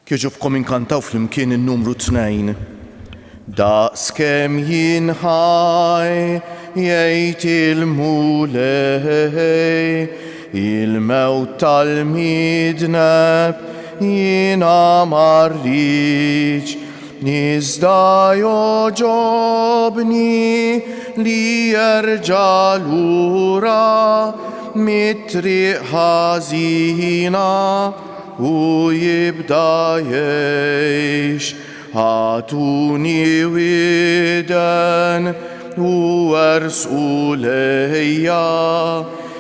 Kieġobkom inkantaw fl-imkien il-numru 2. Daqskemm jinħaj jgħid il-mulej il-mewt tal-midneb jiena marriċ iżda joġobni li jerġa' lura mit-triq ħażina u jibda jgħix. Ħatuni widen u ersqu lejja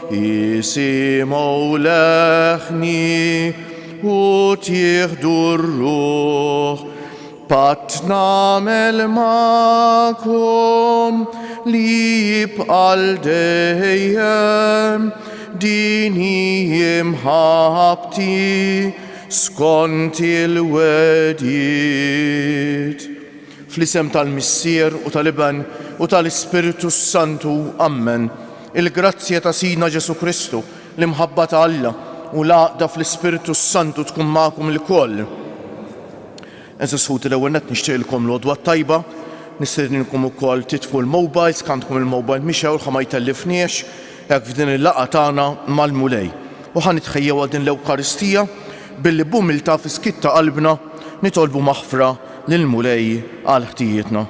jisimgħu leħni u tieħdu r-ruħ. Patt nagħmel magħkom li jibqa' dejjem din hi mħabbti skont il-wedjiet. Fl-isem tal-Missier u tal-Iben u tal-Ispiritu Santu, ammen. Il-grazzja ta' Sidna Ġesu Kristu, l-imħabba ta' Alla u l-għaqda fl-Ispiritu Santu tkun magħkom ilkoll. Eżis ħuti l-ewwel nett nixtieqilkom l-għodwa tajba, nistedninkom ukoll titfu l-mobiles, kantkom il-mobile mixew ħa ma jtellifniex hekk f'din il-laqgħa tagħna mal-mulej. U ħanitħejjew għal din l-Ewkaristija billi b'umiltà fi skitta qalbna nitolbu maħfra lill-mulej għal ħtijietna.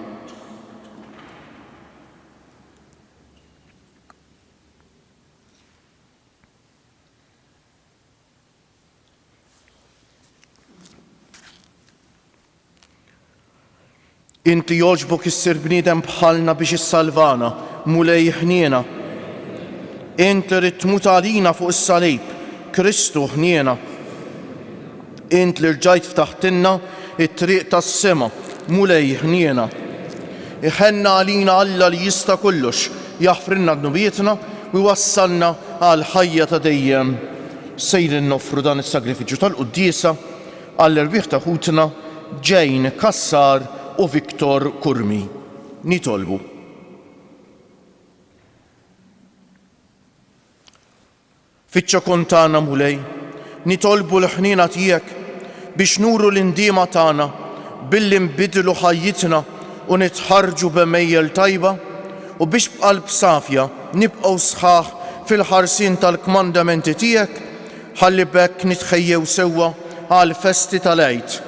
Inti jogħġbok issir bniedem bħalna biex issalvana, mulej ħniena. Inti rid tmut għalina fuq is-salib, Kristu ħniena. Int li rġajt ftaħtilna it-triq tas-sema, mulej ħniena. Iħenna għalina Alla li jista' kollox, jaħfrilna dnubietna u jwassalna għal ħajja ta' dejjem. Sejrin noffru dan is-sagrifiċċju tal-Quddiesa għall-erbieħ ta' ħutna Jane Kassar u Viktor Kurmi. Nitolbu. Fiċ-ċokon tagħna mulej, nitolbu l-ħniena tiegħek biex nuru l-indiema tagħna billi nbidlu ħajjitna u nitħarġu b'mejjel tajba u biex b'qalb safja nibqgħu sħaħ fil-ħarsien tal-kmandamenti tiegħek ħalli bekk nitħejjew sewwa għal festi tal-Għid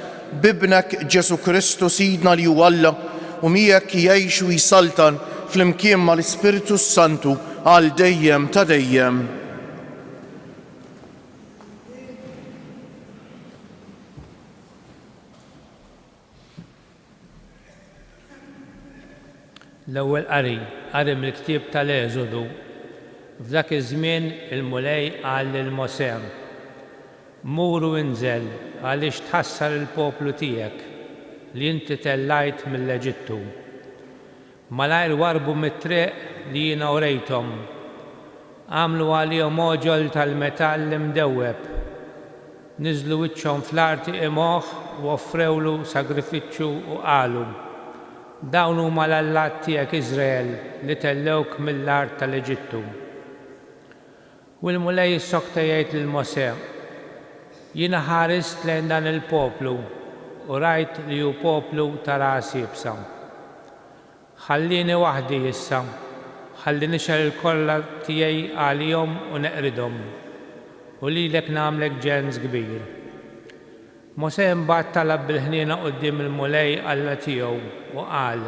bibnek Ġesu Kristu Sidna li hu Alla u miegħek jgħix u jisaltan fl-imkien mal-Ispiritu Santu għal dejjem ta' dejjem. L-ewwel qari mill-ktieb tal-Eżodu. F'dak iż-żmien il-mulej qal lill-Mosè: Muru inżel għaliex tħassar il-poplu tiegħek li inti tellajt mill-Eġittu. Malajr warbu mit-triq li jiena urejthom. Għamlu għalihom oġol tal-metall imdewweb. Niżlu wiċċhom fl-arti imgħuh u offrewlu sagrifiċċju u qalu: Dawn huma l-Allat tiegħek Iżrael li tellewk mill-art tal-Eġittu. U l-mulej issokta jgħid lill-Mosè: Jiena ħarist lejn dan il-poplu u rajt li hu poplu ta' ras jibsa. Ħallini waħdi issa, ħalli nixel il-kollha tiegħi għalihom u neqridhom u lilek nagħmlek ġenz kbir. Mosè mbagħad talab bil-ħniena quddiem il-mulej Alla tiegħu u qal: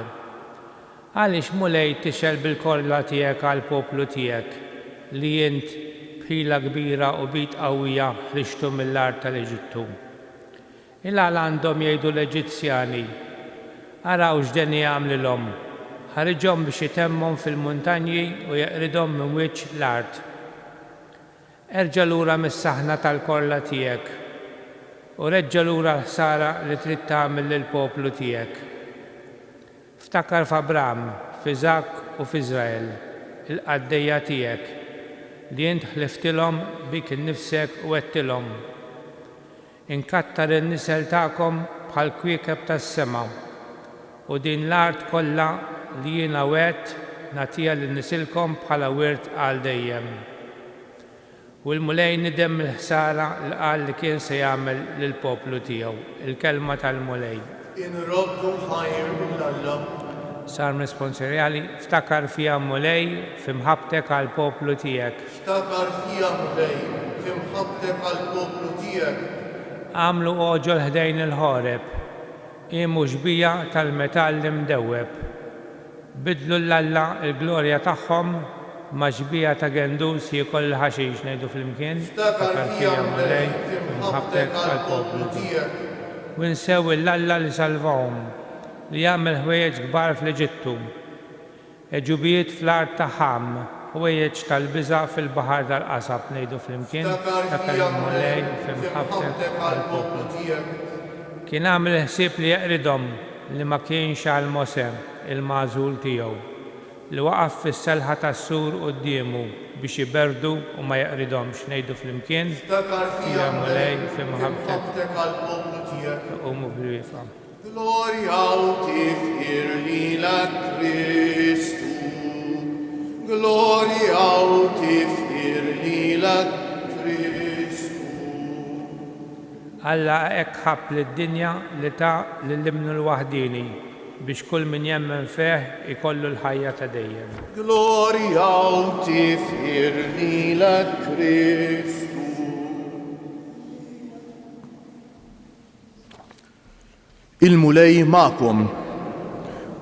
Għaliex mulej tixel bil-kollha tiegħek għall-poplu tiegħek li int bħila kbira u bid qawwija ħriġtu mill-art tal-Eġittu. Il-għal għandhom jgħidu l-Eġizzjani: Araw x'den jagħmlilhom, ħariġhom biex itemmhom fil-muntanji u jeqridhom minn wiċċ l-art. Erġa' lura mis-saħna tal-kollha tiegħek u reġġa' lura l-ħsara li trid tagħmel lill-poplu tiegħek. Ftakar f'Abraham, f'Iżak u f'Iżrael, il-qaddejja tiegħek li int ħliftilhom bik innifsek u għedtilhom: Inkattar in-nisel tagħkom bħal kwiekeb tas-sema u din l-art kollha li jiena wegħdt nagħtiha lin-nisilkom bħala wirt għal dejjem. U l-mulej nidem il-ħsara li qal li kien se jagħmel lill-poplu tiegħu. Il-kelma tal-mulej. In-Rabbu ħajr mill-Alla. Sar responsarjali ftakar fija mulej fimħabtek għal-poplu tiegħek. Ftakar fija mulej fimħabtek għall-poplu tiegħek. Għamlu oġol ħdejn il-ħoreb, imu xbija tal-metall mdewweb. Bidlu l-Alla il-glorja tagħhom ma' xbija ta' gendus jikoll il-ħaxix ngħidu flimkien. Ftakar fija mulej fimħabtek għall-poplu tiegħek. U nsew l-Alla li salvahom, li jagħmel ħwejjeġ kbar fl-Eġittu, eġubijiet fl-art ta' Ħam, ħwejjeġ tal-biża' fil-baħar tal-qasab ngħidu flimkien. Ftakar il-mulej fimħabtek għall-poplu tiegħek. Kien għamel ħsieb li jaqridhom li ma kienx għal Mosè il-magħżul tiegħu, li waqaf fis-selħa tas-sur qudiemu biex jiberdu u ma jaqridhomx ngħidu flimkien. Ftakar fija mulej mulej fimħabtek fimħabtek għall-poplu tiegħek. qumu bil-wieqfa. Gloria u tifqir lilek Kristu. Gloria u tifqir lilek Kristu. Alla hekk ħabb lid-dinja li ta' lill-Ibnu l-waħdini biex kull min jemmen fih ikollu l-ħajja ta' dejjem. Gloria u tifqir lilek Kristu. Il-mulej ma'kom.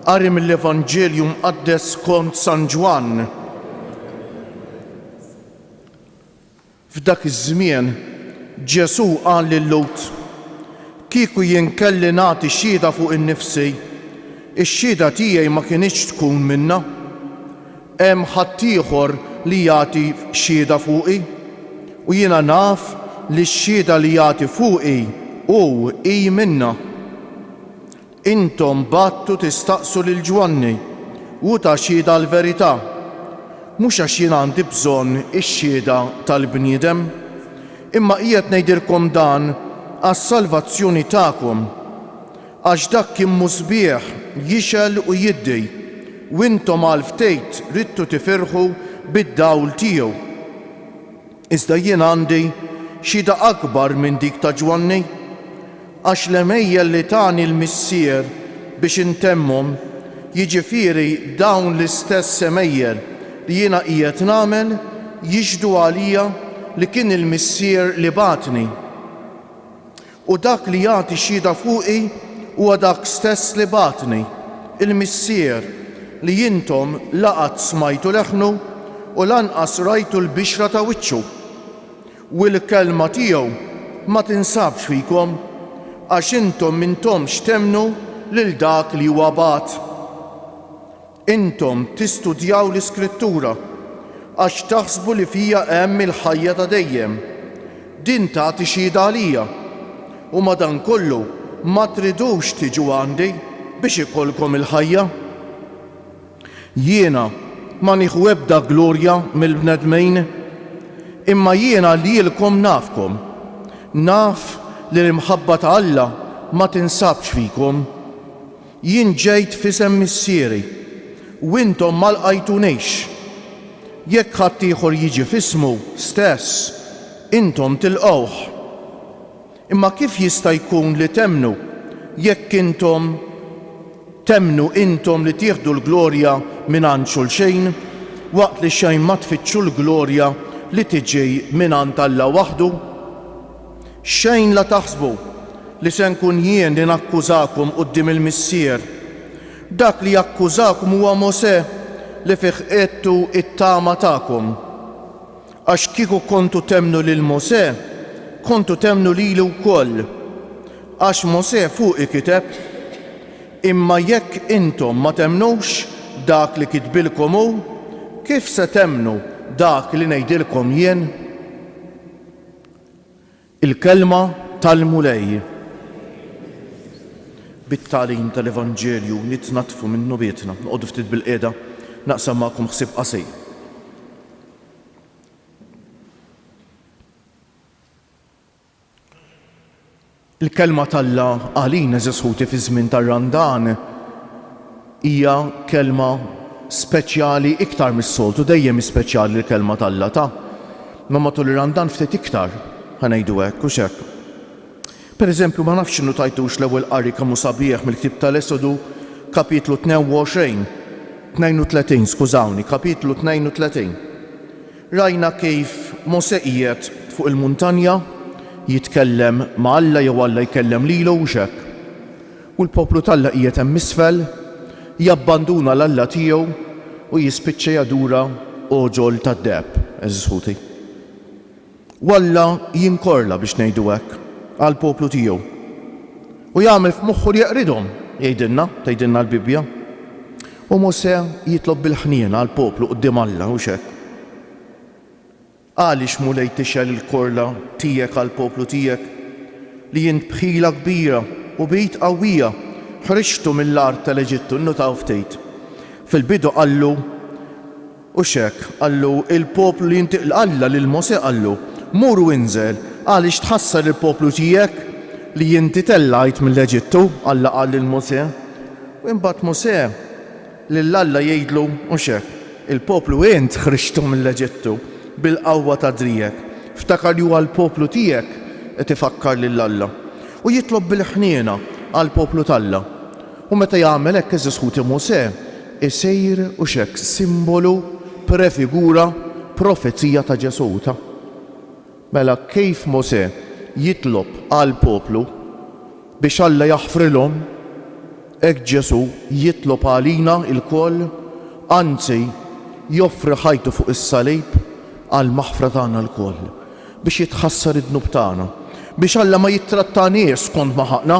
Qari mill-Evanġelju mqaddes skont San Ġwan. F'dak iż-żmien Ġesu qal lil Lut: kieku jien kelli nagħti xhieda fuq innifsi, ix-xhieda tiegħi ma kinitx tkun minna. Hemm ħadd ieħor li jagħti xhieda fuqi, u jiena naf li x-xhieda li jagħti fuqi hu hi minna. Intom battu tistaqsu lil Ġwanni u ta' xhieda l-verità, mhux għax jien għandi bżonn ix-xhieda tal-bniedem, imma qiegħed ngħidilkom dan għas-salvazzjoni tagħkom, għax dak kien musbieħ jixel u jiddej, u intom għal ftejt ridtu tifirħu bid-dawl tiegħu. Iżda jien għandi xhieda akbar minn dik ta' Ġwanni, għax l-emejjel li tani l-missier biex intemmhom, jiġifieri dawn l-istess emejjel li jiena qiegħed nagħmel jiġdu għalija li kien il-missier li batni. U dak li jagħti xhieda fuqi huwa dak stess li batni, il-missier li jintom laqat smajtu leħnu u lanqas rajtu l-bixra ta' wiċċu. U l-kelma tiegħu ma tinsabx fikom, għax intom m'intomx temnu lil dak li huwa bat. Intom tistudjaw l-Iskrittura għax taħsbu li fija hemm il-ħajja ta' dejjem. Din tagħti xhieda għalija, u madankollu ma tridux tiġu għandi biex ikolkom il-ħajja. Jiena ma nieħu ebda glorja mill-bnedmejn, imma jiena lilkom nafkom. Naf li l-imħabba ta' Alla ma tinsabx fikom. Jien ġejt fisem missieri u intom ma lqajtunejx. Jekk ħadd ieħor jiġi fismu stess, intom tilqawh. Imma kif jista' jkun li temnu jekk intom temnu intom li tieħdu l-glorja mingħand xulxejn, waqt li xejn ma tfittxu l-glorja li tiġi mingħand Alla waħdu? Xejn la taħsbu li se nkun jien li nakkużakom quddiem il-missier. Dak li jakkużakom huwa Mosè li fih qedtu it-tama tagħkom. Għax kieku kontu temnu lil Mosè, kontu temnu lilu wkoll. Għax Mosè fuqi kiteb: imma jekk intom ma temnux dak li kitbilkom hu, kif se temnu dak li ngħidilkom jien? Il-kelma tal-mulej. Bit-tagħlim tal-Evanġelju nitnatfu minnu bietna, noqogħdu ftit bil-qiegħda naqsam magħkom ħsieb qasir. Il-kelma tal-Alla għalina eżesħuti fi żmien tar-Randan hija kelma speċjali iktar mis-soltu, dejjem speċjali l-kelma tal-Alla ta' ma matul ir-Ramadan ftit iktar ħanejdu hekk u x'hekk. Pereżempju ma nafx inhu tajtux l-ewwel qari kemm hu sabiħ mill-Ktieb tal-Esodu kapitlu 32, skużawni, kapitlu 32. Rajna kif Mosè qiegħed fuq il-muntanja jitkellem ma' Alla jew Alla jkellem lilu u x'hekk. U l-poplu tal-Alla qiegħed hemm isfel jabbanduna l-Alla tiegħu u jispiċċa jadura oġol tad-deheb, eżisħuti. U Alla jinkorla biex ngħidu hekk għall-poplu tiegħu. U jagħmel f'moħħu li jeqridhom, tgħidilna l-Bibja. U Mosè jitlob bil-ħnien għall-poplu quddiem Alla u x'hekk. Għaliex mulej tixel il-korla tiegħek għall-poplu tiegħek li jint bħila kbira u bejt qawwija ħrixtu mill-art tal-Eġittu nnutaw ftit. Fil-bidu qallu u x'hekk qallu il-poplu li jintiq Alla lil Mosè qallu mur u inżel għaliex tħassar il-poplu tiegħek li jinti tellajt mill-Eġittu, Alla qal lil Mosè. U imbagħad Mosè lil Alla jgħidlu u x'hekk il-poplu int ħrixtu mill-Eġittu bil-qawwa ta' drijek. Ftakar li huwa l-poplu tiegħek qed ifakkar lil Alla. U jitlob bil-ħniena għall-poplu tal-Alla. U meta jagħmel hekk eżisħuti Mosè isejr u x'hekk simbolu prefigura profezija ta' Ġesuta. Mela kif Mosè jitlob għall-poplu biex Alla jaħfrilhom, hekk Ġesu jitlob għalina il-koll, anzi joffri ħajtu fuq is-salib għall-maħfra tagħna l-koll biex jitħassar id-dnub tagħna, biex Alla ma jittrattaniex skont ma ħaqna,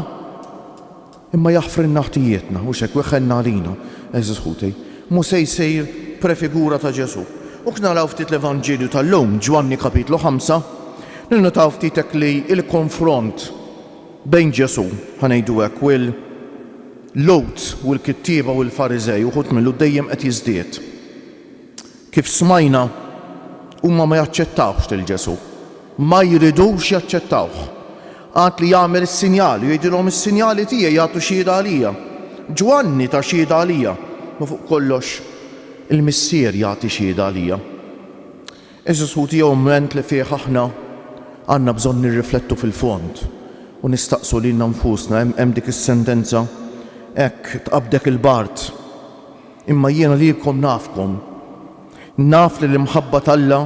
imma jaħfrilna ħtijietna u x'hekk weħħelna għalina, eżisħuti. Mosè jsejr prefigura ta' Ġesu. U naraw ftit l-Evanġelju tal-lum, Ġwanni kapitlu 5, ninnotaw ftit hekk li il-konfront bejn Ġesu ħanejdu hekk u l-Lowt u l-Kittieba u l-Fariżej uħud millu dejjem qed jiżdied. Kif smajna huma ma jaċċettawx lil Ġesu, ma jridux jaċċettawh. Għad li jagħmel is-sinjali, jgħidilhom is-sinjali tiegħi jagħtu xhieda għalija. Ġwanni ta' xhieda għalija, ma fuq kollox il-Missier jagħti xhieda għalija. Eżisħuti jew mument li fih aħna għandna bżonn nirriflettu fil-fond u nistaqsu lilna nfusna hemm dik is-sentenza hekk tqabdek il-bart. Imma jiena lilkom nafkom. Naf li l-imħabba tal-Alla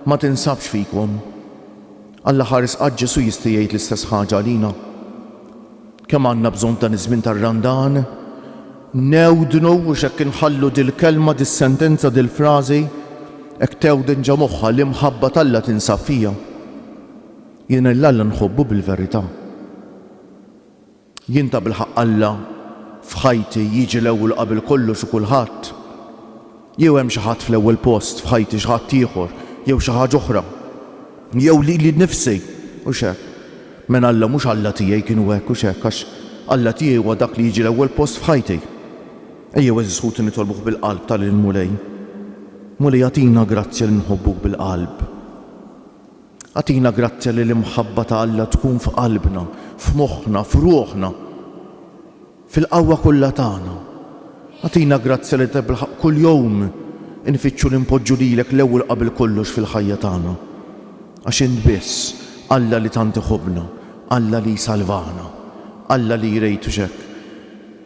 ma tinsabx fikom. Alla ħares qatt Ġesu jista' jgħid l-istess ħaġa għalina. Kemm għandna bżonn ta' iż-żmien tar-Ramadan, newdnu u x'hekk inħallu dil-kelma, dis-sentenza, dil-frażi, hekk tewden ġa moħħa li mħabba tal-Alla tinsab fija. Jiena l-Alla nħobbu bil-verità. Jien ta' bil-ħaqq Alla f'ħajti jiġi l-ewwel qabel kollox u kulħadd. Jew hemm xi ħadd fl-ewwel post f'ħajti xi ħadd ieħor, jew xi ħaġa oħra. Jew li nnifsi u x'hekk. Men Alla mhux Alla tiegħi kienu hekk u x'hekk għax Alla tiegħi huwa dak li jiġi l-ewwel post f'ħajti. Ejjew eżisħuti nitolbuh bil-qalb tal-Mulej. Mulej għatina grazzja li nħobbuk bil-qalb. Għatina grazzja li l-imħabba ta' Alla tkun f'qalbna, f'moħħna, f'ruħna, fil-qawwa kollha tagħna. Għatina grazzja li tebbilħaq kull jowm infittxu li npoġġu lilek l-ewwel qabel kollox fil-ħajja tagħna. Għax int biss Alla li tant iħobbna, Alla li salvana, Alla li jrejtu x'hekk.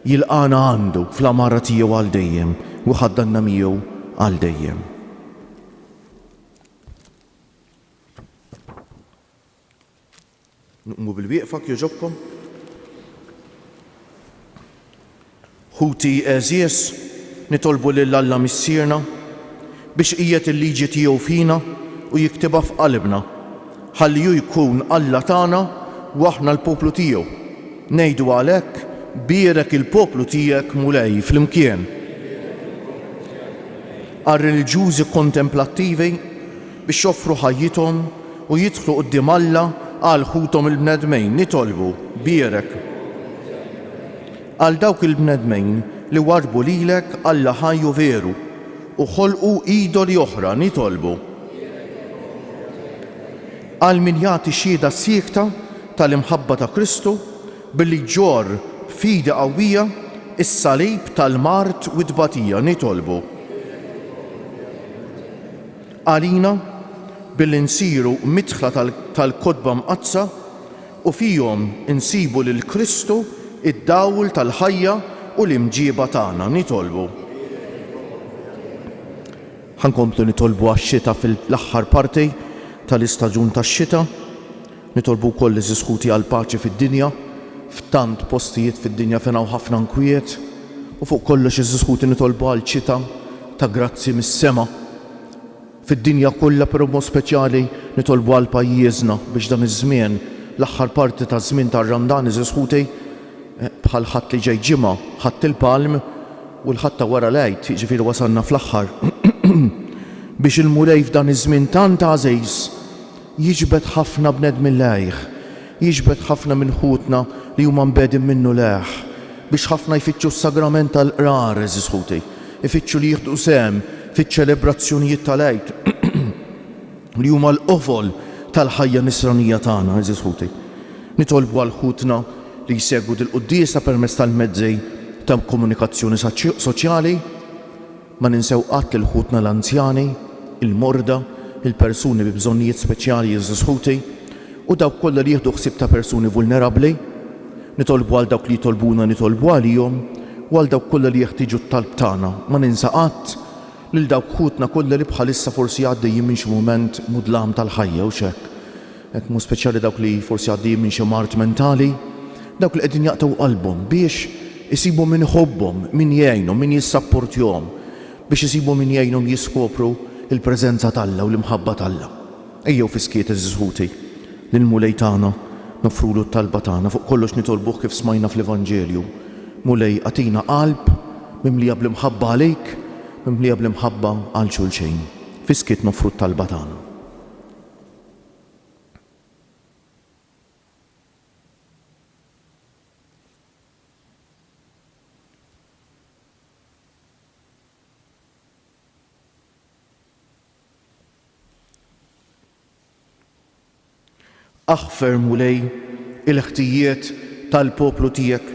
Jilqana għandu fl-amara tiegħu għal dejjem u ħaddanna miegħu għal dejjem. Nuqmu bil-wieqfak jogħġobkom. Ħuti eżies nitolbu lil Alla missierna biex qiegħed il-liġi tiegħu fina u jiktibha f'qalbna ħalli hu jkun Alla tagħna u aħna l-poplu tiegħu. Ngħidu għalhekk bierek il-poplu tiegħek mulej flimkien. Għar-reliġjużi kontemplattivi biex joffru ħajjithom u jidħlu quddiem Alla għal ħuthom il-bnedmejn nitolbu bierek. Għal dawk il-bnedmejn li warbu lilek Alla ħajju veru u ħolqu idoli oħra nitolbu. Għal min jagħti xhieda siekta tal-imħabba ta' Kristu billi ġor f'ida qawwija is-salib tal-mart u d-tbatija nitolbu. Għalina billi nsiru midħla tal-kotba mqazza u fihom insibu lil Kristu id-dawl tal-ħajja u l-imġiba tagħna. Nitolbu. Ħankomplu nitolbu għax-xita fil-aħħar parti tal-istaġun tax-xita. Nitolbu wkoll li żiskuti għal paċi fid-dinja, f'tant postijiet fid-dinja fejn hawn ħafna nkwiet, u fuq kollox iżiskuti nitolbu għal ċita ta' grazzi mis-sema fid-dinja kollha, però mod speċjali nitolbu għal pajjiżna biex dan iż-żmien l-aħħar parti ta' żmien tar-Ramadan iżiskuti bħal ħadd li ġej ġimgħa ħadd il-palm u l-ħatta wara l-għid, jiġifieri wasalna fl-aħħar biex il-mulej f'dan iż-żmien tant għażiż jiġbed ħafna bnedmin lejh, jiġbed ħafna minn ħutna li huma mbedin minnu leħ, biex ħafna jfittxu s-sagrament tal-qrar eżisħuti, ifittxu li jieħdu sehem fiċ-ċelebrazzjonijiet tal-għid li huma l-qofol tal-ħajja nisranija tagħna eżisħuti. Nitolbu għal ħutna li jsegwu dil-quddiesa permezz tal-mezzi ta' komunikazzjoni soċjali, ma ninsew qatt lil ħutna l-anzjani, il-morda, il-persuni bi bżonnijiet speċjali jiżisħuti u dawk kollha li jieħdu ħsieb ta' persuni vulnerabbli. Nitolbu għal dawk li jitolbuna nitolbu għalihom u għal dawk kollha li jeħtieġu t-talb tagħna. Ma ninsa qatt lil dawk ħutna kollha li bħalissa forsi għaddejjin minn xi mument mudlam tal-ħajja u x'hekk. Hekk mhu speċjali dawk li forsi għaddejjin minn xi mart mentali, dawk li qegħdin jaqtaw qalbhom biex isibu min iħobbhom, min jgħinhom, min jissapportjahom, biex isibu min jgħinhom jiskopru il-preżenza tagħha u l-imħabba tagħha. Ejjew fiskiet iżżħuti lill-mulej tagħna nofrulu t-talba tagħna, fuq kollox nitolbuh kif smajna fl-Evanġelju. Mulej għatina qalb mimlija bl-imħabba għalik, mimlija bl-imħabba għal xulxejn. Fiskiet nofru t-talba tagħna. Aħfer mulej il-ħtijiet tal-poplu tiegħek,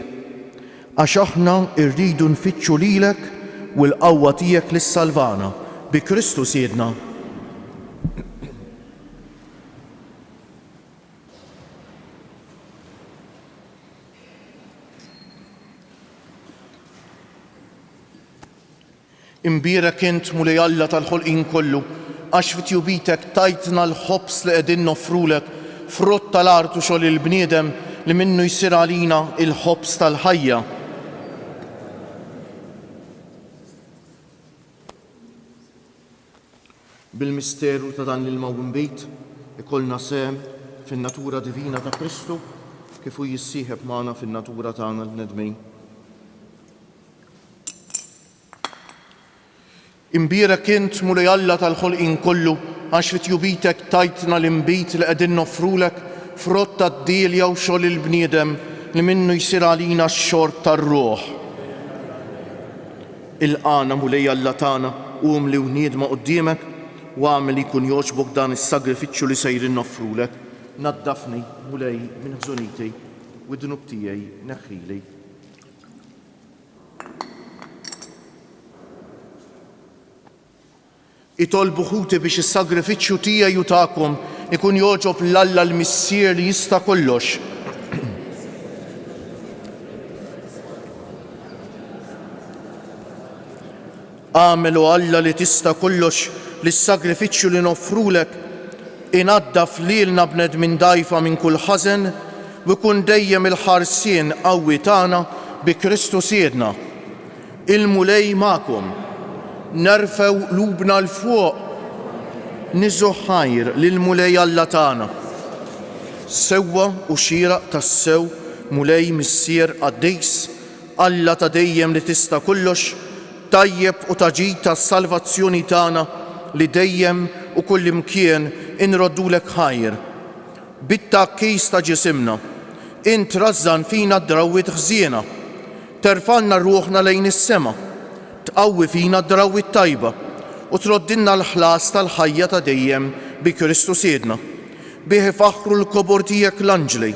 għax aħna rridu nfittxu lilek u l-qawwa tiegħek li ssalvana bi Kristu Siedna. Imbierek int mulej Alla tal-ħolqien kollu, għax fit-tjubitek tajtna l-ħobs li qegħdin nofrulek frott tal-artu xogħol il-bniedem li minnu jsir għalina il-ħobs tal-ħajja. Bil-misteru ta' dan il-mawwin bejt ikollna sehem fin-natura divina ta' Kristu kif hu jissieħeb magħna fin-natura tagħna l-nedmin. Imbierek int mulej Alla tal-ħolqien kollu, għax fit-tjubitek tajtna l-imbit li qegħdin nofrulek frott tad-dilja u xogħol il-bniedem li minnu jsir għalina x-xorb tar-ruħ. Ilqana mulej Alla tagħna qum li wniedma quddiemek u għamel jkun jogħġbok dan is-sagrifiċċju li sejrin nofrulek. Naddafni mulej minn ħżuniti u d-dnub tiegħi neħħili. Itolbu ħuti biex is-sagrifiċċju tiegħi u tagħkom ikun jogħġob l-Alla l-Missier li jista' kollox. Għamelu Alla li tista' kollox li s-sagrifiċċju li nofrulek inaddaf lilna bnedmin dgħajfa minn kull ħażen u jkun dejjem il-ħarsien qawwi tagħna bi Kristu Siedna. Il-mulej magħkom. Nerfew lubna l-fuq, niżu ħajr lill-mulej Alla tagħna. Sewwa u xieraq tas-sew mulej missier qaddejs, Alla ta' dejjem li tista' kollox, tajjeb u taġid tas-salvazzjoni tagħna li dejjem u kull imkien inroddulek ħajr. Bit-takkis ta' ġisimna, int rażżan fina d-drawwiet ħżiena, terfalna rruħna lejn is-sema, tqawwi fina d-drawwiet tajba u troddinna l-ħlas tal-ħajja ta' dejjem bi Kristu Siedna. Bih ifaħħru l-kobor tiegħek l-anġli,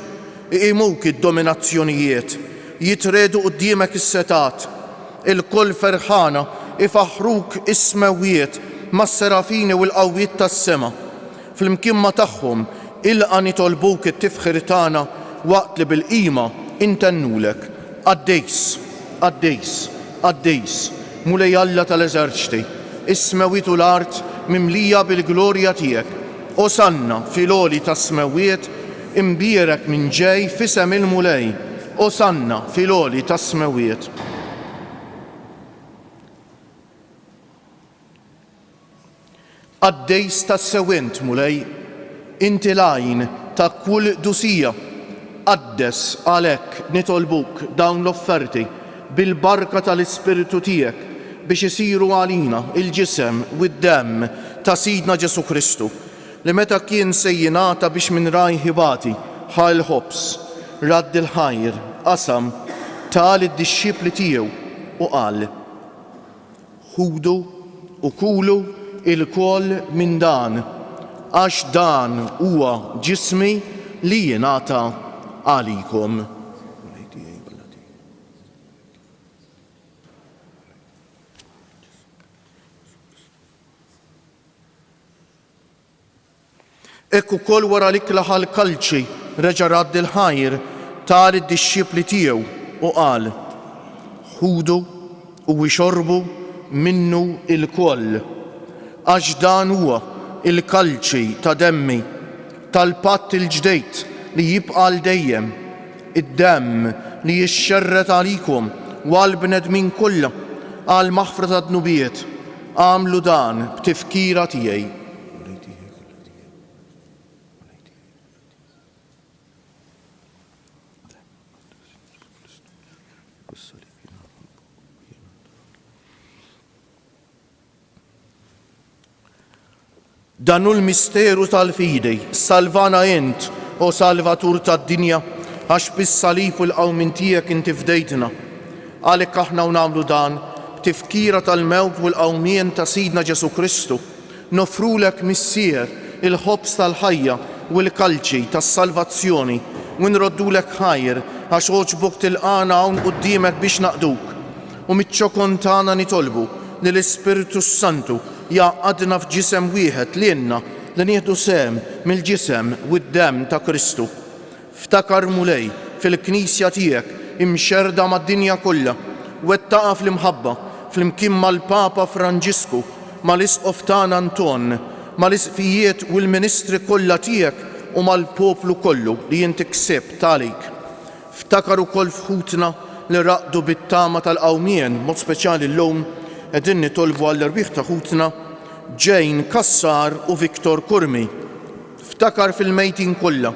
iqimuk id-dominazzjonijiet, jitredu quddiemek is-setat, il-koll ferħana ifaħħruk is-smewiet mas-serafini u l-qawwiet tas-sema. fl-imkien tagħhom ilqa' nitolbuk it-tifħir tagħna waqt li bil-qima intennulek. Għaddejs, mulej Alla tal-eżerċti, is-smewiet u l-art mimlija bil-glorja tiegħek. Osanna fil-għoli tas-smewiet, imbierek minn ġej f'isem il-mulej. Osanna fil-għoli tas-smewiet. Għaddejs tas-sewint mulej, inti lajn ta' kull dusija. Qaddes għalhekk nitolbuk dawn l-offerti bil-barka tal-Ispiritu tiegħek biex isiru għalina il-ġisem u d-demm ta' Sidna Ġesu Kristu, li meta kien se jingħata biex minn raj ħibati ħal ħobs, radd il-ħajr, qasam tal id-dixxipli tiegħu u qal: ħudu u kulu il-koll minn dan, għax dan huwa ġismi li jingħata għalikom. Ekku kol wara l-ikla ħal-kalċi reġa' radd il-ħajr tal id-dixxipli tiegħu u qal: ħudu u ixorbu minnu il-koll, għax dan huwa il-kalċi ta' demmi tal-patt il-ġdejt li jibqa' l dejjem, id-demm li jixxerret għalikom u għall-bnedmin kollha għal maħfra ta' dnubiet. Għamlu dan b'tifkira tiegħi. Danu l-misteru tal-fidej, salvana int, o Salvatur tad-dinja, għax bis-salib u l-qawmin tiegħek inti fdejtna. Għalhekk aħna nagħmlu dan b'tifkira tal-mewt u l-qawmien ta' Sidna Ġesu Kristu, nofrulek missier il-ħobs tal-ħajja u l-kalċi tas-salvazzjoni u nroddulek ħajr għax oġbok tilqana hawn quddiemek biex naqduk. U miċ-ċokon tagħna nitolbu li l-Ispiritu Santu jaqadna f'ġisem wieħed lienna li nieħdu sehem mill-ġisem u d-demm ta' Kristu. Ftakar mulej fil-Knisja tiegħek imxerda mad-dinja kollha, wettaqa fl-imħabba fl-imkien mal-Papa Franġisku, mal-Isqof tagħna Anton, mal-isqfijiet u l-ministri kollha tiegħek u mal-poplu kollu li inti ksibt għalik. Ftakar ukoll fħutna li raqdu bit-tama tal-qawmien, mod speċjali llum qegħdin nitolbu għall-irbiħ ta' ħutna Jane Kassar u Viktor Kurmi. Ftakar fil-mejtin kollha.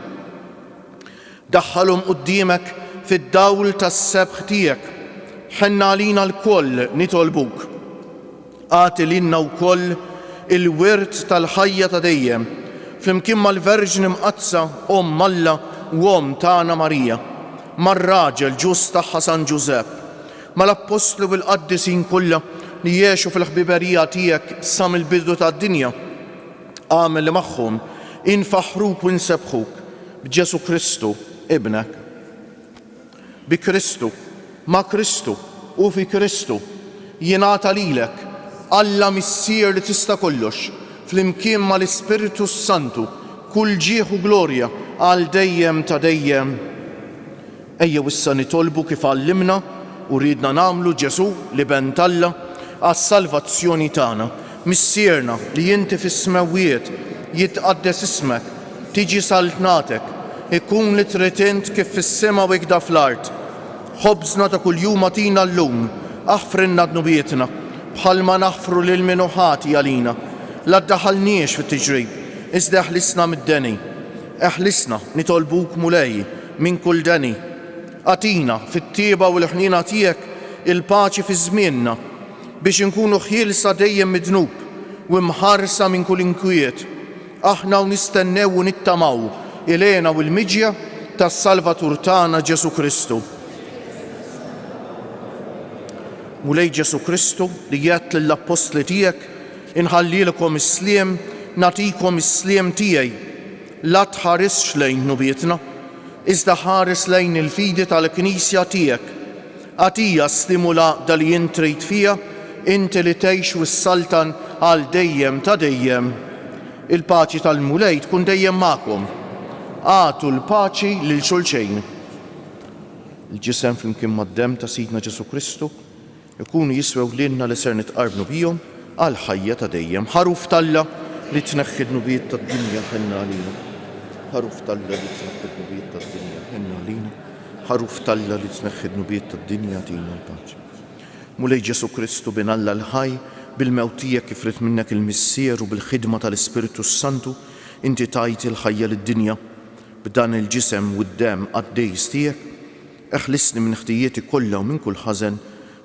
Daħħalhom quddiemek fid-dawl tas-sebħ tiegħek. Ħenna għalina l-koll nitolbuk. Għati lilna wkoll il-wirt tal-ħajja ta' dejjem, flimkien mal-Verġni Mqazza Alla u tagħna Marija, mar-raġel ġus tagħha San Ġusepp, mal-Apostlu bil-qaddisin kollha li jiexu fil-ħbiberija tiegħek sa mill-bidu tad-dinja. Għamel li magħhom infaħruk u nsebħuk b'Ġesu Kristu ibnek. Bi Kristu, ma' Kristu u fi Kristu jingħata lilek Alla missier li tista' kollox, flimkien mal-Ispiritu Santu, kull ġieħ u glorja għal dejjem ta' dejjem. Ejjew issa nitolbu kif għallimna u ridna nagħmlu Ġesu li bent Alla għas-salvazzjoni tagħna. Missierna li inti fis-smawiet jitqaddes ismek, tiġi saltnatek, ikun li tritint kif fis-sema u ikda fl-art. Ħobżna ta' kuljum atina llum, aħfrinna dnubietna, bħalma naħfru lil min ħati għalina. La ddaħħalniex fit-tiġrib, iżda eħlisna mid-deni. Eħlisna nitolbuk mulej minn kull deni. Atina fit-tieba u l-ħnina tiegħek il-paċi fi żmienna biex inkunu ħielsa dejjem midnub u mħarsa minn kull inkwiet. Aħna u nistennew u nittamaw ilena u l-miġja tas-Salvatur tagħna Ġesu Kristu. Mulej Ġesu Kristu li jgħid lill-Apostli tiegħek inħallilkom is-sliem, nagħtikom is-sliem tiegħi. La tħarisx lejn nubietna, iżda ħares lejn il-fidi tal-Knisja tiegħek. Għatija stimula dal jintrid fija, inti li tgħix wis-saltan għal dejjem ta' dejjem. Il-paċi tal-mulej tkun dejjem magħkom. Għatu l-paċi lil xulxejn. Il-ġisem flimkien mad-dem ta' Sidna Ġesu Kristu ikunu jiswew lilna li ser nitqarbnu bihom għal ħajja ta' dejjem. Ħaruf Talla li tneħħi d-nubijiet tad-dinja ħenna għalina. Ħaruf Talla li tneħħi d-nubijiet tad-dinja ħenna għalina. Ħaruf Talla li tneħħi d-nubijiet tad-dinja tina l-paċi. Mulej Ġesu Kristu bin Alla l-ħaj bil-mewtija kif rid minnek il-missier u bil-ħidma tal-Ispiritu Santu inti tajt il-ħajja lid-dinja b'dan il-ġisem u d-dem għad-dejs tiegħek. Eħlisni minn ħtijieti kollha u minn kull ħażen,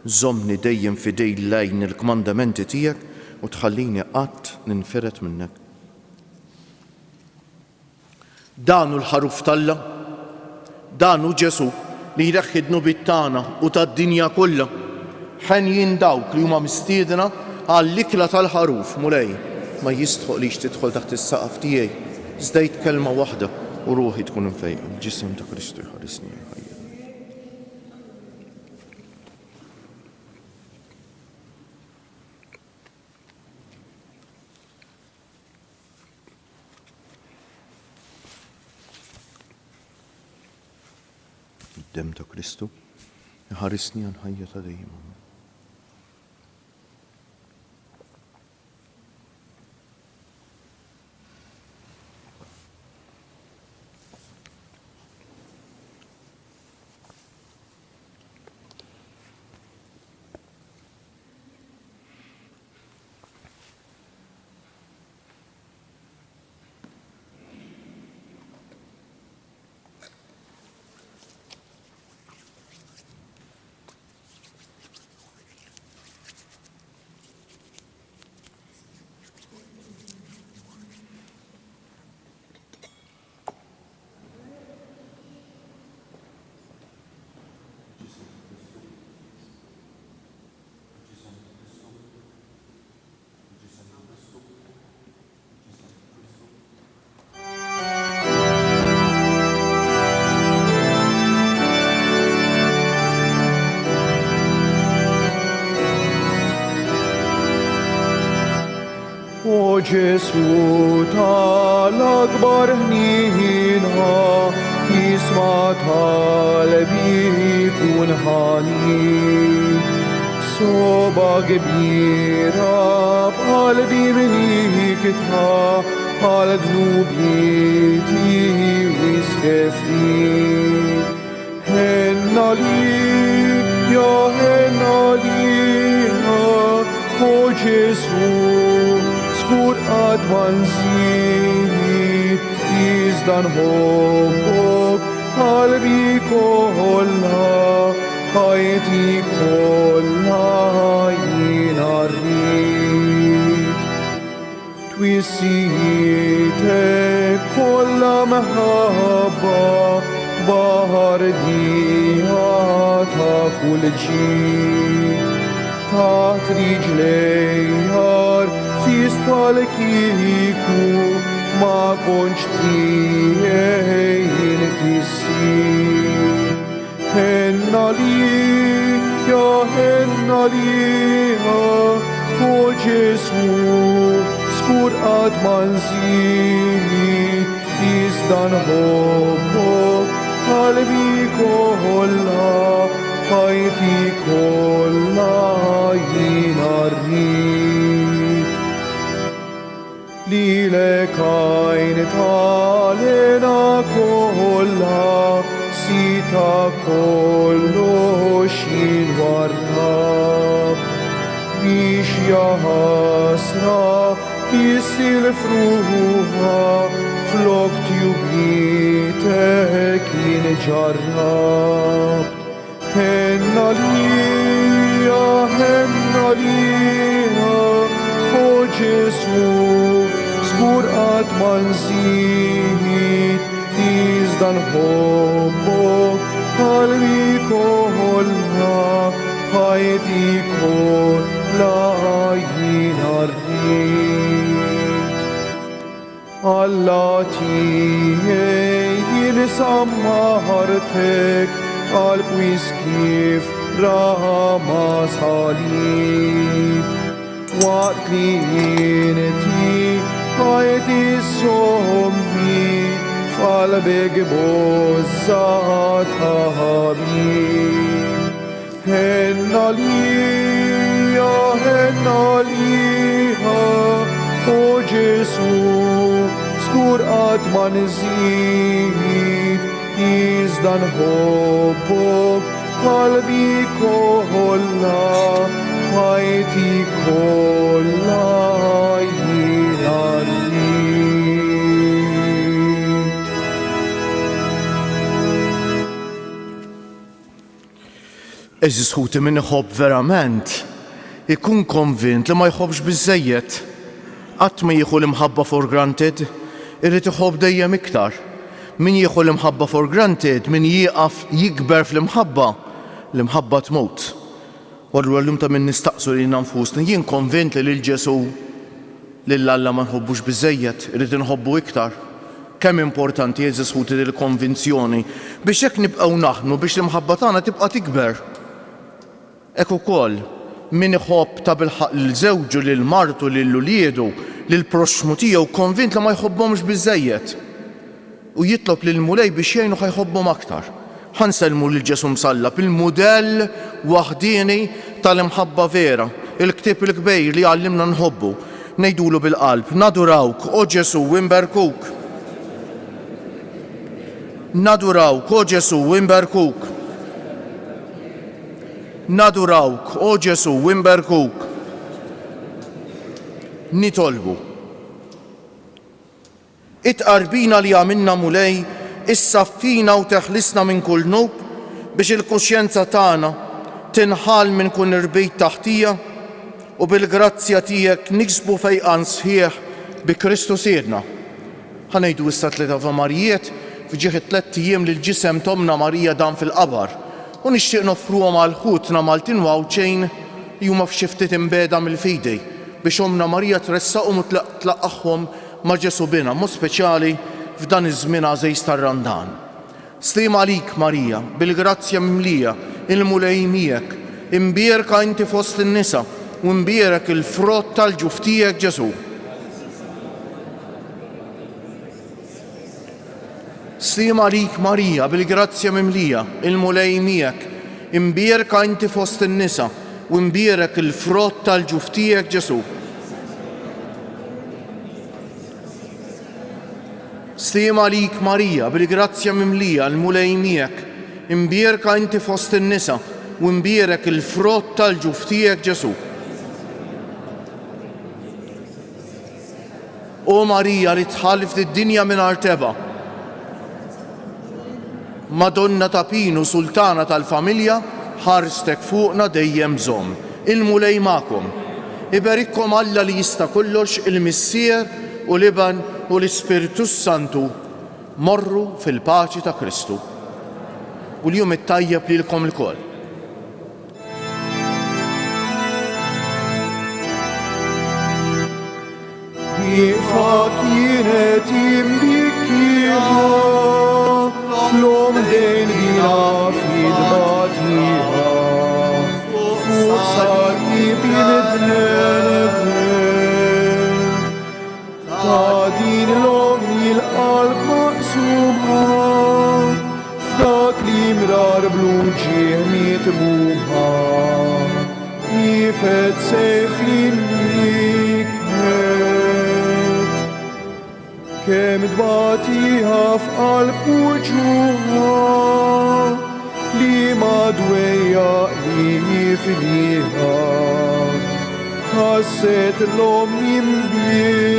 żommni dejjem fidej lejn il-kmandamenti tiegħek u tħallini qatt ninferet minnek. Dan hu l-ħaruf Talla, dan hu Ġesu li jreħħi d-nubiet tagħna u tad-dinja kollha. Ħenjin dawk li huma mistiedna għall-ikla tal-ħaruf mulej ma jistħoqlix tidħol taħt is-saqaf tiegħi. Żdejt kelma waħda u ruħi tkun infejqa. Il-ġisem ta' Kristu jħarisni ħajja. Id-dem ta' Kristu jħarisni għal ħajja ta' dejjem. O Ġesu tal-akbar ħnina, jisma' talbi kun ħanin. Soba kbira b'qalbi bnikitha għal dnubieti wisħefni. Ħenna li, ja ħenna li, o Ġesu, skur għad manżini, iżda nħobbok qalbi kollha, ħajti kollha jiena rrid. Twissietek kollha meħabba, baħar dija ta' kull ġid. Taħt riġlejjar fis-tal kieku ma kontx tiegħi tissir. Ħenna li, ja ħenna li, o Ġesu, skur qatt ma nżid, iżda nħobbok qalbi kollha, ħajti kollha jiena rrid. Lilek għajn talena kollha, sita kollox jinwarrab. Biex jaħasra jissil fruħa, flok tjubitek jinġarrab. Ħenna li, o Ġesu, skur qatt ma nżid, iżda nħobbok qalbi kollha, ħajti kollha jiena rrid. Alla tiegħi jien sammaħartek, għal-kwis kif rama salib. Waqt li jinti ħajti sommi f'qalbek bożżat ħabib. Henna lija, henna liha, o Ġesu, skur qatt ma nżid, iżda nħobbok qalbi kollha, ħajti kollha jiena rrid. Eżis ħuti min iħobb verament, ikun konvint li ma jħobbx biżżejjed. Qatt ma jieħu l-imħabba for granted, irrid iħobb dejjem iktar. Min jieħu l-imħabba for granted, min jieqaf jikber fl-imħabba, l-imħabba tmut. Wallu għallum ta' minn nistaqsu li nfusna, jien konvint li l-Ġesu lill-Alla ma nħobbux biżżejjed, irrid inħobbu iktar. Kemm importanti jeżis ħuti l-konvinzjoni biex hekk nibqgħu naħdmu biex l-imħabba tagħna tibqa' tikber. Hekk ukoll min iħobb ta' bilħaq lil-żewġu, lil-martu, lil-uliedu, lil-proxmu tiegħu konvint li ma jħobbhomx biżżejjed. U jitlob lill-mulej biex jgħinu ħajħobbhom aktar. Ħansellmu lil Ġesu msallab il-mudell waħdieni tal-imħabba vera, il-ktieb il-kbejr li għallimna nħobbu. Ngħidulu bil-qalb, nadurawk, o Ġesu, imberkuk. Nadurawk, o Ġesu, imberkuk. Nadurawk, o Ġesu, imberkuk. Nitolbu. Itqarbina li għamilna mulej, issaffina u teħlisna minn kull nub biex il-kuxjenza tagħna tinħal minn kun irbejt taħtija u bil-grazzja tiegħek niksbu fejqan sħiħ bi Kristu siedna. Ħanejdu issa tliet Ava Marijiet fġieħ 3 ijiem li l-ġisem tomna Marija dan fil-qabar u nixtieq nofruhom għal ħutna Maltin Wawċejn li huma f'xi ftit imbeda mill-fidej biex omna Marija tressaqhom u tlaqqaħħom ma' Ġesu bina, mod speċjali f'dan iż-żmien għażejs tar-Randan. Slim għalik Marija, bil-grazzja mimlija, il-mulej miegħek, imbierka inti fost in-nisa u imbierek il-frott tal-ġuf tiegħek Ġesu. Slim għalik Marija, bil-grazzja mimlija, il-mulej miegħek, imbierka inti fost in-nisa u imbierek il-frott tal-ġuf tiegħek Ġesu. Slim għalik Marija, bil-grazzja mimlija, il-mulej miegħek, imbierka inti fost in-nisa u imbierek il-frott tal-ġuf tiegħek Ġesu. O Marija li tħallif lid-dinja mingħajr teba, Madonna ta' Pinu, sultana tal-familja, ħarstek fuqna dejjem żomm. Il-mulej magħkom. Iberikkom Alla li jista' kollox, il-Missier u l-Iban u l-Ispiritu Santu. Morru fil-paċi ta' Kristu. U l-jum it-tajjeb lilkom il-koll. Jifa kienet jimbikkiha, l-om dejn bila fid-batiha, fuq sarib jimidnedhen, ta' din l-om jil-qalb maqsuma, f'dak li mrar bluġieħ mitbuha, jifet sejf jil-miknet, kem dbatiha f'qalb uġuha, li madwejja li jifniha, ħasset l-om jimbir